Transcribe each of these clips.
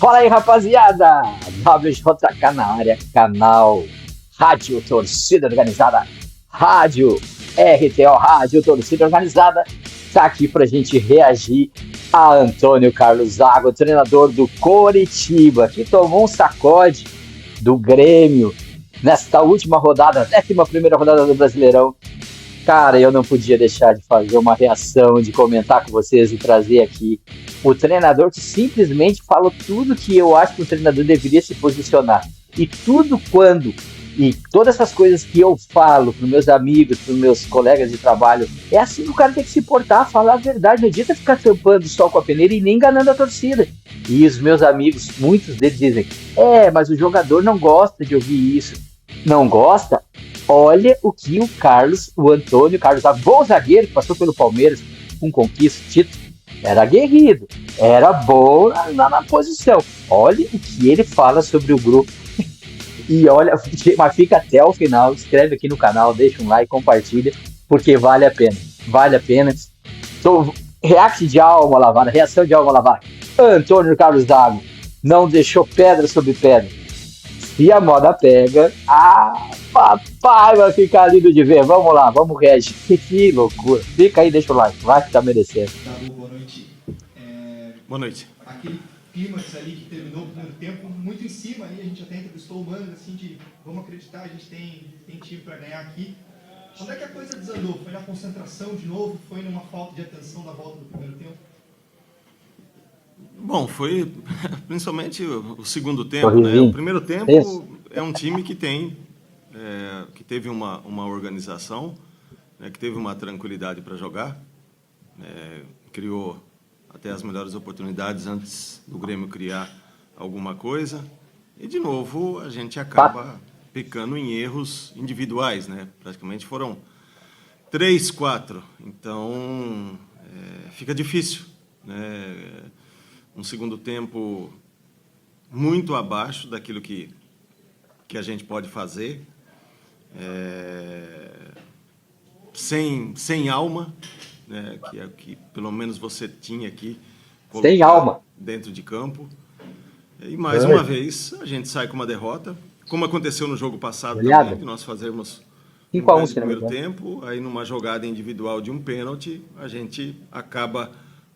Fala aí, rapaziada! WJK na área, canal Rádio Torcida Organizada, Rádio RTO, Rádio Torcida Organizada, tá aqui pra gente reagir a Antônio Carlos Zago, treinador do Coritiba, que tomou um sacode do Grêmio nesta última rodada, 11ª rodada do Brasileirão. Cara, eu não podia deixar de fazer uma reação, de comentar com vocês e trazer aqui o treinador que simplesmente falou tudo que eu acho que o treinador deveria se posicionar. E todas essas coisas que eu falo para os meus amigos, para os meus colegas de trabalho, é assim que o cara tem que se portar, falar a verdade. Não adianta ficar tampando o sol com a peneira e nem enganando a torcida. E os meus amigos, muitos deles dizem, mas o jogador não gosta de ouvir isso. Não gosta? Olha o que o Antônio Carlos, bom zagueiro que passou pelo Palmeiras com conquista, título, era aguerrido, era bom na posição. Olha o que ele fala sobre o grupo. E olha, mas fica até o final, inscreve aqui no canal, deixa um like, compartilha, porque vale a pena. Vale a pena. Então, react de alma lavada, reação de alma lavada. Antônio Carlos Zago não deixou pedra sobre pedra. Se a moda pega, papai vai ficar lindo de ver. Vamos lá, vamos reagir. Que loucura. Fica aí, deixa o like, vai que tá merecendo. Boa noite. Boa noite. Aquele clima ali que terminou o primeiro tempo, muito em cima, aí a gente até entrevistou o Manga, assim, de vamos acreditar, a gente tem time para ganhar aqui. Onde é que a coisa desandou? Foi na concentração de novo? Foi numa falta de atenção da volta do primeiro tempo? Bom, foi principalmente o segundo tempo, né? O primeiro tempo é um time que que teve uma organização, né? Que teve uma tranquilidade para jogar, criou até as melhores oportunidades antes do Grêmio criar alguma coisa, e de novo a gente acaba pecando em erros individuais, né? Praticamente foram 3, 4, então fica difícil, né? Um segundo tempo muito abaixo daquilo que a gente pode fazer, sem alma, né, que pelo menos você tinha aqui sem alma dentro de campo. E mais uma vez a gente sai com uma derrota, como aconteceu no jogo passado também, que nós fazemos um grande primeiro tempo, aí numa jogada individual de um pênalti, a gente acaba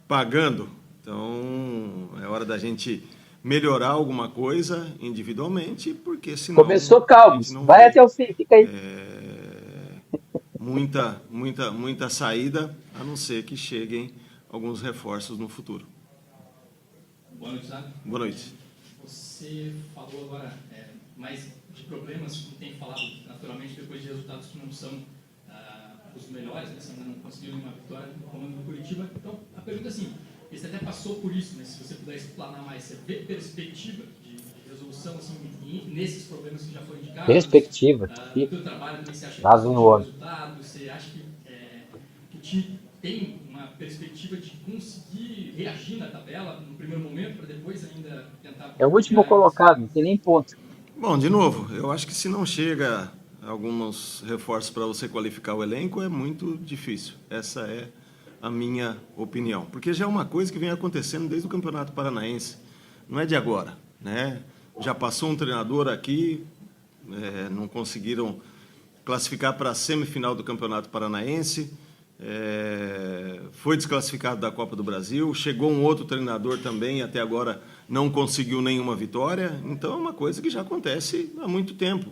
pagando. Então, é hora da gente melhorar alguma coisa individualmente, porque senão... Começou calmo, vai até o fim, fica aí. Muita saída, a não ser que cheguem alguns reforços no futuro. Boa noite, Zago. Boa noite. Você falou agora mais de problemas, como tem falado naturalmente, depois de resultados que não são os melhores, né? Você ainda não conseguiu nenhuma vitória no comando do Curitiba. Então, a pergunta é assim, você até passou por isso, né? Se você puder explanar mais, você vê perspectiva de resolução assim, nesses problemas que já foram indicados? Perspectiva. No teu trabalho também, você acha que resultado? Você acha que o time tem uma perspectiva de conseguir reagir na tabela no primeiro momento, para depois ainda tentar... É o último colocado, não tem nem ponto. Bom, de novo, eu acho que se não chega alguns reforços para você qualificar o elenco, é muito difícil. Essa é a minha opinião, porque já é uma coisa que vem acontecendo desde o Campeonato Paranaense, não é de agora, né? Já passou um treinador aqui, não conseguiram classificar para a semifinal do Campeonato Paranaense, foi desclassificado da Copa do Brasil, chegou um outro treinador também, até agora não conseguiu nenhuma vitória, então é uma coisa que já acontece há muito tempo,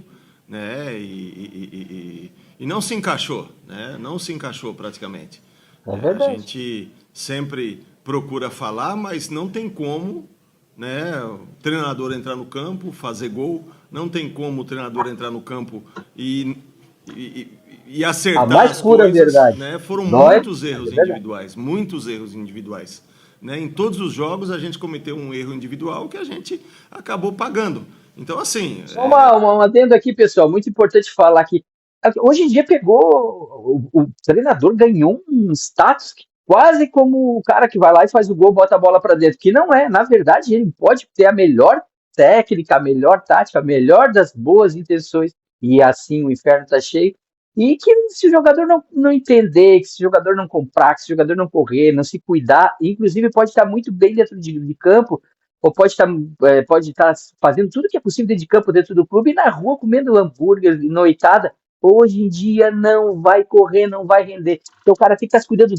né? E não se encaixou, né? Não se encaixou praticamente. É verdade. A gente sempre procura falar, mas não tem como, né, o treinador entrar no campo, fazer gol, não tem como o treinador entrar no campo e acertar a mais as pura coisas, verdade. Né? Foram muitos erros individuais, né? Em todos os jogos a gente cometeu um erro individual que a gente acabou pagando. Então, assim... Só um adendo aqui, pessoal, muito importante falar que hoje em dia o treinador ganhou um status quase como o cara que vai lá e faz o gol, bota a bola para dentro, que não é, na verdade, ele pode ter a melhor técnica, a melhor tática, a melhor das boas intenções, e assim o inferno tá cheio, e que se o jogador não entender, que se o jogador não comprar, que se o jogador não correr, não se cuidar, inclusive pode estar muito bem dentro de campo, ou pode estar fazendo tudo que é possível dentro de campo, dentro do clube, e na rua comendo hambúrguer, noitada. Hoje em dia não vai correr, não vai render. Então o cara tem que estar se cuidando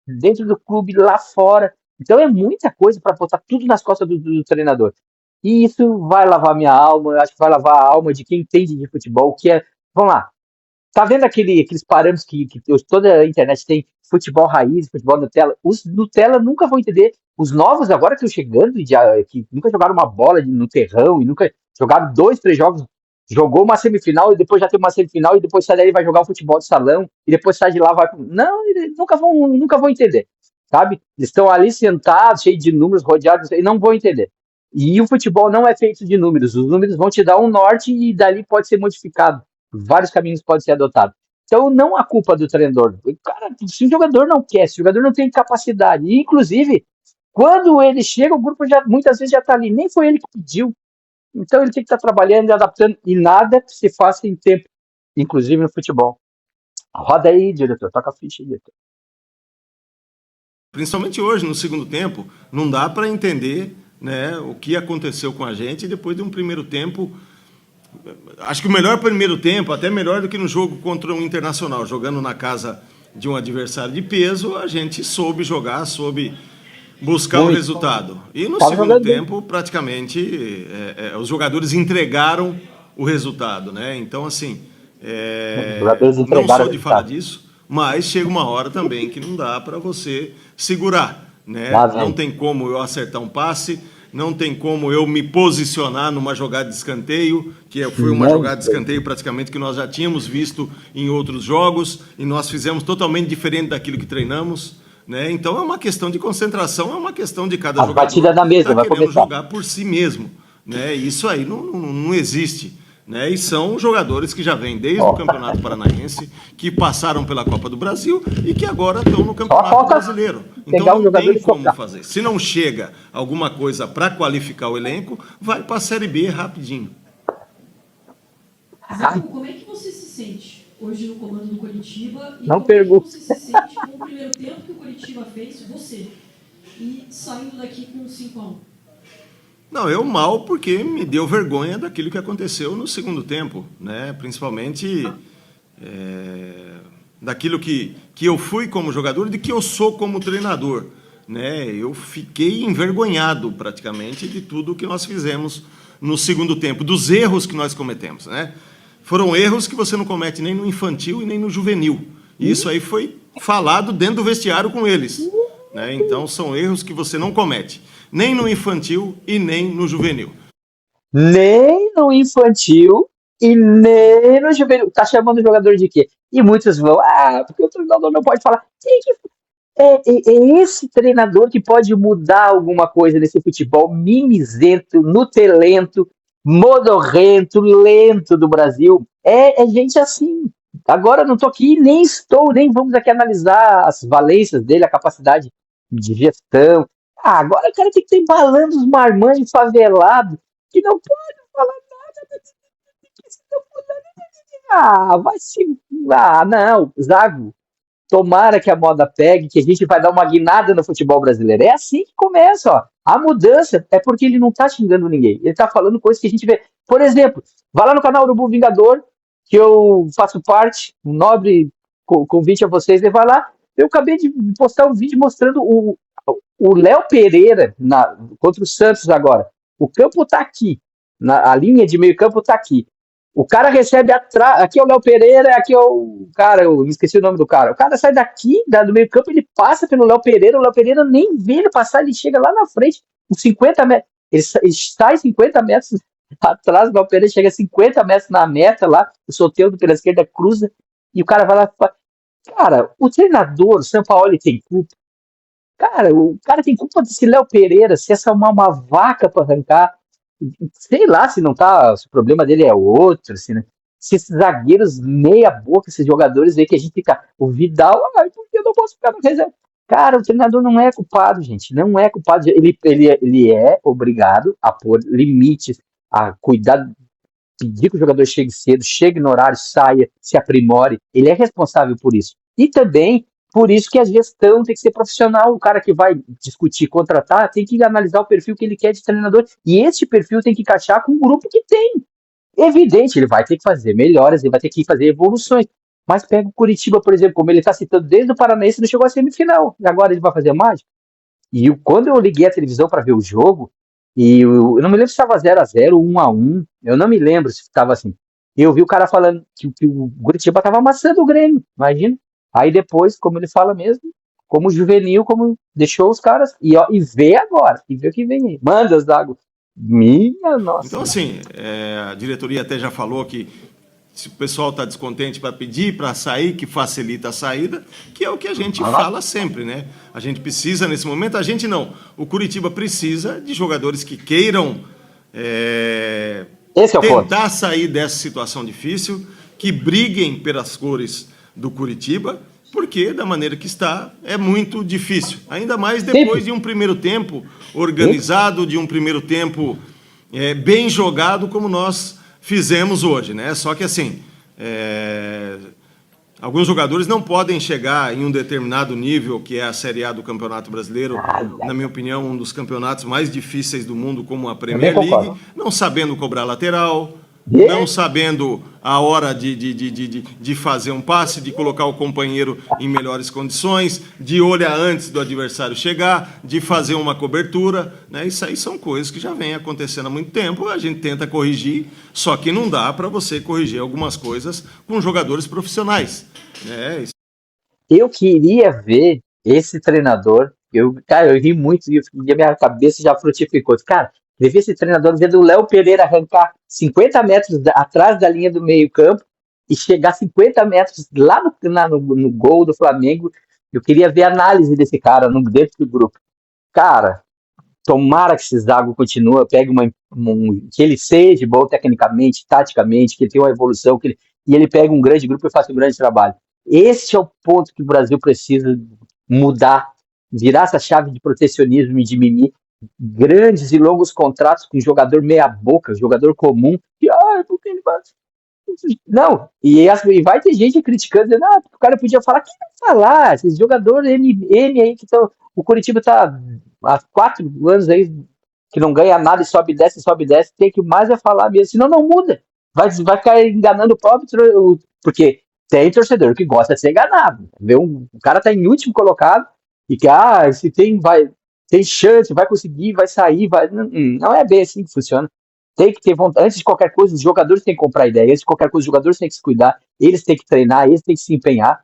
dentro do clube, lá fora. Então é muita coisa para botar tudo nas costas do treinador. E isso vai lavar minha alma, eu acho que vai lavar a alma de quem entende de futebol, que é. Vamos lá, tá vendo aqueles parâmetros que toda a internet tem? Futebol raiz, futebol Nutella. Os Nutella nunca vão entender. Os novos agora que estão chegando, que nunca jogaram uma bola no terrão e nunca jogaram 2, 3 jogos, jogou uma semifinal e depois já tem uma semifinal e depois sai daí vai jogar o futebol de salão e depois sai de lá vai. Não, eles nunca vão entender, sabe? Eles estão ali sentados, cheios de números, rodeados, e não vão entender. E o futebol não é feito de números. Os números vão te dar um norte e dali pode ser modificado. Vários caminhos podem ser adotados. Então, não há culpa do treinador. Cara, se o jogador não quer, se o jogador não tem capacidade, e, inclusive, quando ele chega, o grupo muitas vezes já está ali. Nem foi ele que pediu. Então, ele tem que estar trabalhando e adaptando. E nada se faça em tempo, inclusive no futebol. Roda aí, diretor. Toca a ficha, diretor. Principalmente hoje, no segundo tempo, não dá para entender, né, o que aconteceu com a gente depois de um primeiro tempo. Acho que o melhor primeiro tempo, até melhor do que no jogo contra o Internacional, jogando na casa de um adversário de peso, a gente soube jogar, soube buscar o resultado. E no segundo tempo, praticamente, os jogadores entregaram o resultado, né? Então, assim, não sou de falar disso, mas chega uma hora também que não dá para você segurar, né? Não tem como eu acertar um passe, não tem como eu me posicionar numa jogada de escanteio, que foi uma jogada de escanteio praticamente que nós já tínhamos visto em outros jogos, e nós fizemos totalmente diferente daquilo que treinamos, né? Então é uma questão de concentração, é uma questão de cada jogador batida da mesa, vai querendo jogar por si mesmo, né? Isso aí não existe. Né? E são jogadores que já vêm desde o Campeonato Paranaense, que passaram pela Copa do Brasil e que agora estão no Campeonato Brasileiro. Então não tem como fazer. Se não chega alguma coisa para qualificar o elenco, vai para a Série B rapidinho. Zago, como é que você se sente hoje no comando do Coritiba? E não como é que você se sente com o primeiro tempo que o Coritiba fez, você, e saindo daqui com 5-1? Não, eu mal porque me deu vergonha daquilo que aconteceu no segundo tempo, né? Principalmente daquilo que eu fui como jogador e de que eu sou como treinador, né? Eu fiquei envergonhado praticamente de tudo que nós fizemos no segundo tempo, dos erros que nós cometemos, né? Foram erros que você não comete nem no infantil e nem no juvenil. E isso aí foi falado dentro do vestiário com eles, né? Então são erros que você não comete. Nem no infantil e nem no juvenil. Nem no infantil e nem no juvenil. Tá chamando o jogador de quê? E muitos vão, porque o treinador não pode falar. É esse treinador que pode mudar alguma coisa nesse futebol mimizento, nutelento, modorrento, lento do Brasil. É gente assim. Agora eu não tô aqui, nem vamos aqui analisar as valências dele, a capacidade de gestão. Agora o cara tem que estar embalando os marmanjos favelados, que não pode falar nada. Vai se... não, Zago. Tomara que a moda pegue, que a gente vai dar uma guinada no futebol brasileiro. É assim que começa, ó. A mudança é porque ele não tá xingando ninguém. Ele tá falando coisas que a gente vê. Por exemplo, vai lá no canal Urubu Vingador, que eu faço parte, um nobre convite a vocês, e vai lá. Eu acabei de postar um vídeo mostrando o Léo Pereira contra o Santos agora. O campo tá aqui. A linha de meio campo tá aqui. O cara recebe atrás. Aqui é o Léo Pereira, aqui é o cara, eu esqueci o nome do cara. O cara sai daqui, do meio campo, ele passa pelo Léo Pereira, o Léo Pereira nem vê ele passar, ele chega lá na frente, uns 50 metros. Ele sai 50 metros atrás, o Léo Pereira chega a 50 metros na meta lá, o Soteldo pela esquerda cruza, e o cara vai lá. Cara, o treinador, o Sampaoli tem culpa. Cara, o cara tem culpa desse Léo Pereira, se essa é uma vaca para arrancar. Sei lá se não tá, se o problema dele é outro, assim, né? Se esses zagueiros meia boca, esses jogadores aí que a gente fica, o Vidal, por que eu não posso ficar no reserva? Cara, o treinador não é culpado, gente, não é culpado, ele é obrigado a pôr limites, a cuidar, pedir que o jogador chegue cedo, chegue no horário, saia, se aprimore, ele é responsável por isso. E também Por isso que a gestão tem que ser profissional. O cara que vai discutir, contratar, tem que analisar o perfil que ele quer de treinador. E esse perfil tem que encaixar com o grupo que tem. Evidente, ele vai ter que fazer melhoras, ele vai ter que fazer evoluções. Mas pega o Curitiba, por exemplo, como ele está citando desde o Paranaense, não chegou à semifinal. E agora ele vai fazer mágica? Quando eu liguei a televisão para ver o jogo, eu não me lembro se estava 0-0, 1-1, eu não me lembro se estava assim. Eu vi o cara falando que o Curitiba estava amassando o Grêmio, imagina. Aí depois, como ele fala mesmo, como juvenil, como deixou os caras, e vê agora, e vê o que vem aí. Manda as águas. Minha nossa. Então, assim, a diretoria até já falou que se o pessoal está descontente para pedir para sair, que facilita a saída, que é o que a gente fala sempre, né? A gente precisa, nesse momento, a gente não. O Curitiba precisa de jogadores que queiram Esse é o ponto. tentar sair dessa situação difícil, que briguem pelas cores do Curitiba, porque da maneira que está é muito difícil. Ainda mais depois de um primeiro tempo organizado, de um primeiro tempo bem jogado, como nós fizemos hoje, né? Só que assim, alguns jogadores não podem chegar em um determinado nível, que é a Série A do Campeonato Brasileiro, na minha opinião, um dos campeonatos mais difíceis do mundo, como a Premier League, não sabendo cobrar lateral, não sabendo a hora de fazer um passe, de colocar o companheiro em melhores condições, de olhar antes do adversário chegar, de fazer uma cobertura, né? Isso aí são coisas que já vem acontecendo há muito tempo, a gente tenta corrigir, só que não dá para você corrigir algumas coisas com jogadores profissionais, né? Eu queria ver esse treinador, cara, eu ri muito e a minha cabeça já frutificou. Cara, eu vi esse treinador vendo o Léo Pereira arrancar 50 metros atrás da linha do meio campo e chegar 50 metros lá no gol do Flamengo. Eu queria ver a análise desse cara dentro do grupo. Cara, tomara que esse Zago continue, pegue que ele seja bom tecnicamente, taticamente, que ele tenha uma evolução, e ele pegue um grande grupo e faça um grande trabalho. Esse é o ponto que o Brasil precisa mudar, virar essa chave de protecionismo e de mimimi. Grandes e longos contratos com jogador meia-boca, jogador comum, porque ele vai. Não, e vai ter gente criticando, dizendo, o cara podia falar, quem vai falar? Esses jogadores M aí que estão. O Curitiba está há 4 anos aí que não ganha nada e sobe e desce, tem que mais é falar mesmo, senão não muda. Vai ficar enganando o próprio. Porque tem torcedor que gosta de ser enganado. O cara tá em último colocado e que, se tem chance, vai conseguir, vai sair, não é bem assim que funciona. Tem que ter vontade. Antes de qualquer coisa, os jogadores têm que comprar ideia. Antes de qualquer coisa, os jogadores têm que se cuidar. Eles têm que treinar, eles têm que se empenhar.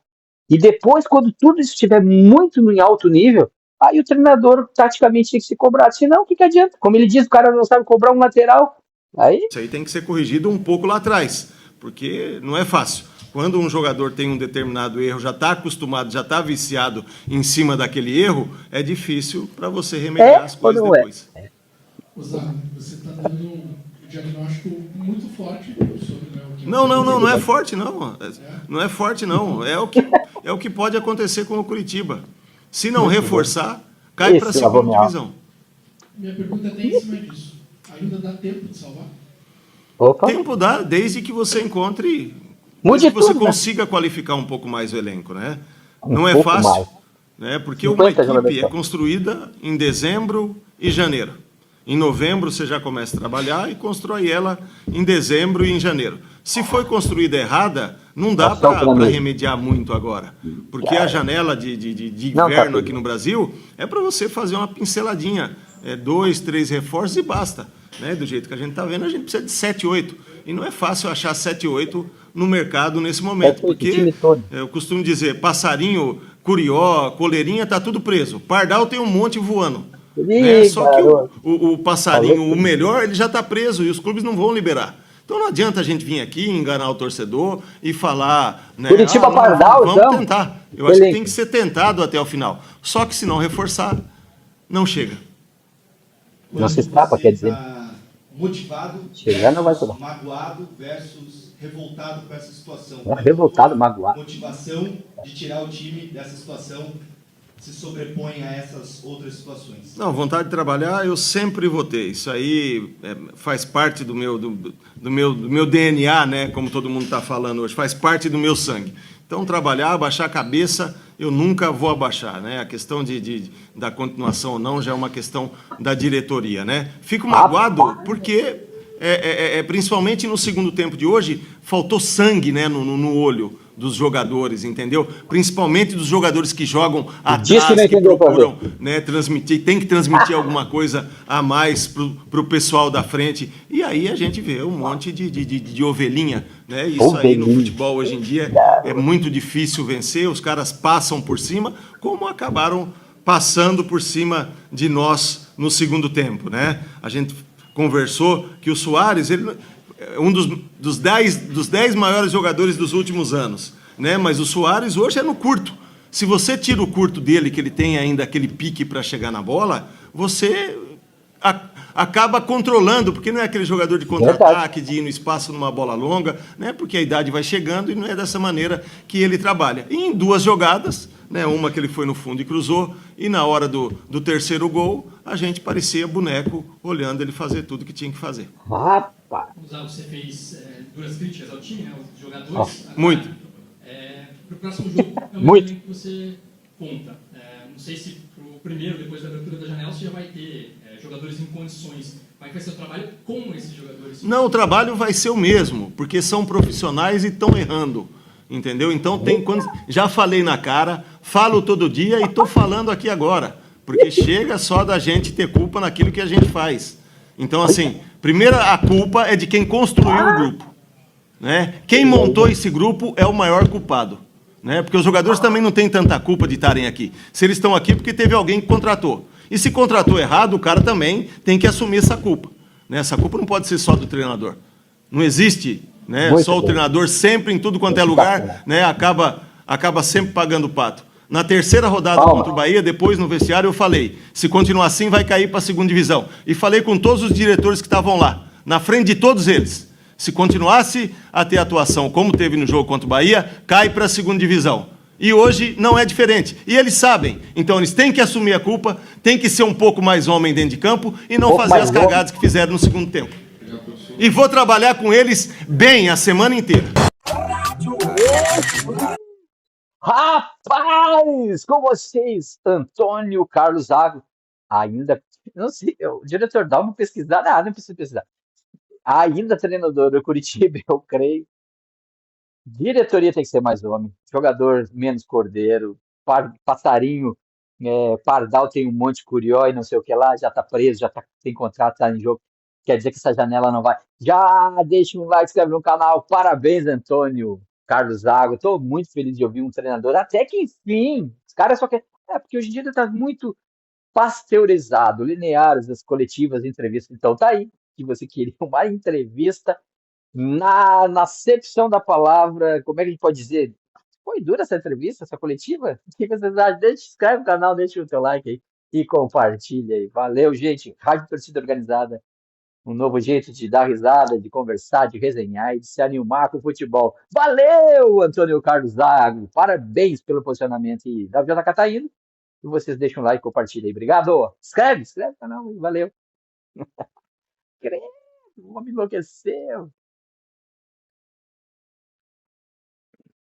E depois, quando tudo isso estiver muito em alto nível, aí o treinador taticamente tem que se cobrar. Senão, o que adianta? Como ele diz, o cara não sabe cobrar um lateral. Isso aí tem que ser corrigido um pouco lá atrás, porque não é fácil. Quando um jogador tem um determinado erro, já está acostumado, já está viciado em cima daquele erro, é difícil para você remediar as coisas depois. Zago, você está dando um diagnóstico muito forte sobre o que... Não é forte, não. Não é forte, não. É o que pode acontecer com o Curitiba. Se não reforçar, cai para a segunda divisão. Minha pergunta é até em cima disso. Ainda dá tempo de salvar? Tempo dá, desde que você encontre... Desde que você consiga qualificar um pouco mais o elenco, né? Não é fácil, né? Porque uma equipe é construída em dezembro e janeiro. Em novembro você já começa a trabalhar e constrói ela em dezembro e em janeiro. Se foi construída errada, não dá para remediar muito agora. Porque a janela de inverno aqui no Brasil é para você fazer uma pinceladinha. 2, 3 reforços e basta. Né? Do jeito que a gente está vendo, a gente precisa de 7, 8. E não é fácil achar 7, 8 no mercado nesse momento. Porque eu costumo dizer, passarinho, curió, coleirinha, está tudo preso. Pardal tem um monte voando. Né? Só que o passarinho, o melhor, ele já está preso e os clubes não vão liberar. Então não adianta a gente vir aqui, enganar o torcedor e falar... Né, Curitiba Pardal, vamos tentar. Eu acho que tem que ser tentado até o final. Só que se não reforçar, não chega. Não se escapa, quer dizer. Motivado, chegar não vai magoado versus revoltado com essa situação. Revoltado, magoado. Motivação de tirar o time dessa situação se sobrepõe a essas outras situações. Não, vontade de trabalhar eu sempre vou ter. Isso aí faz parte do meu DNA, né? Como todo mundo está falando hoje, faz parte do meu sangue. Então trabalhar, baixar a cabeça eu nunca vou abaixar, né? A questão da continuação ou não já é uma questão da diretoria, né? Fico magoado porque, principalmente no segundo tempo de hoje, faltou sangue, né, no olho dos jogadores, entendeu? Principalmente dos jogadores que jogam atrás, que procuram, né, transmitir, tem que transmitir alguma coisa a mais pro pessoal da frente. E aí a gente vê um monte de ovelhinha, né? Isso aí no futebol hoje em dia é muito difícil vencer, os caras passam por cima, como acabaram passando por cima de nós no segundo tempo, né? A gente conversou que o Suárez, ele é um dos 10 maiores jogadores dos últimos anos, né? Mas o Suárez hoje é no curto. Se você tira o curto dele, que ele tem ainda aquele pique para chegar na bola, você acaba controlando, porque não é aquele jogador de contra-ataque, de ir no espaço numa bola longa, né? Porque a idade vai chegando e não é dessa maneira que ele trabalha. E em 2 jogadas, né? Uma que ele foi no fundo e cruzou, e na hora do terceiro gol, a gente parecia boneco olhando ele fazer tudo que tinha que fazer. Você fez duras críticas ao time, né, aos jogadores. Agora, muito. Para o próximo jogo, é um momento que você conta. Não sei se para o primeiro, depois da abertura da janela, você já vai ter jogadores em condições. Como é que vai ser o trabalho com esses jogadores? Não, o trabalho vai ser o mesmo, porque são profissionais e estão errando. Entendeu? Então, já falei na cara, falo todo dia e estou falando aqui agora. Porque chega só da gente ter culpa naquilo que a gente faz. Então, assim, primeiro a culpa é de quem construiu o grupo, né? Quem montou esse grupo é o maior culpado, né? Porque os jogadores também não têm tanta culpa de estarem aqui. Se eles estão aqui, porque teve alguém que contratou. E se contratou errado, o cara também tem que assumir essa culpa, né? Essa culpa não pode ser só do treinador. Não existe, né? Só o treinador sempre, em tudo quanto é lugar, né? Acaba sempre pagando o pato. Na terceira rodada contra o Bahia, depois no vestiário, eu falei, se continuar assim, vai cair para a segunda divisão. E falei com todos os diretores que estavam lá, na frente de todos eles. Se continuasse a ter atuação como teve no jogo contra o Bahia, cai para a segunda divisão. E hoje não é diferente. E eles sabem. Então eles têm que assumir a culpa, têm que ser um pouco mais homem dentro de campo e não fazer as cagadas que fizeram no segundo tempo. E vou trabalhar com eles bem a semana inteira. Rapaz, com vocês, Antônio Carlos Zago, ainda, não sei, o diretor dá uma pesquisada, não precisa pesquisar, ainda treinador do Curitiba, eu creio, diretoria tem que ser mais homem, jogador menos cordeiro, passarinho, Pardal tem um monte de curió e não sei o que lá, já tá preso, tem contrato, tá em jogo, quer dizer que essa janela não vai, já deixa um like, inscreve no canal, parabéns, Antônio Carlos Zago, estou muito feliz de ouvir um treinador, até que enfim, os caras só querem, porque hoje em dia está muito pasteurizado, lineares, as coletivas, entrevistas, então tá aí, que você queria uma entrevista na acepção da palavra, como é que a gente pode dizer? Foi dura essa entrevista, essa coletiva? O que vocês acham? Inscreve no canal, deixa o teu like aí e compartilha aí. Valeu, gente. Rádio Torcida Organizada. Um novo jeito de dar risada, de conversar, de resenhar e de se animar com o futebol. Valeu, Antônio Carlos Zago. Parabéns pelo posicionamento. E Davi Jota tá indo. E vocês deixam um like e compartilhem aí. Obrigado. Inscreve no canal. Valeu. O homem enlouqueceu.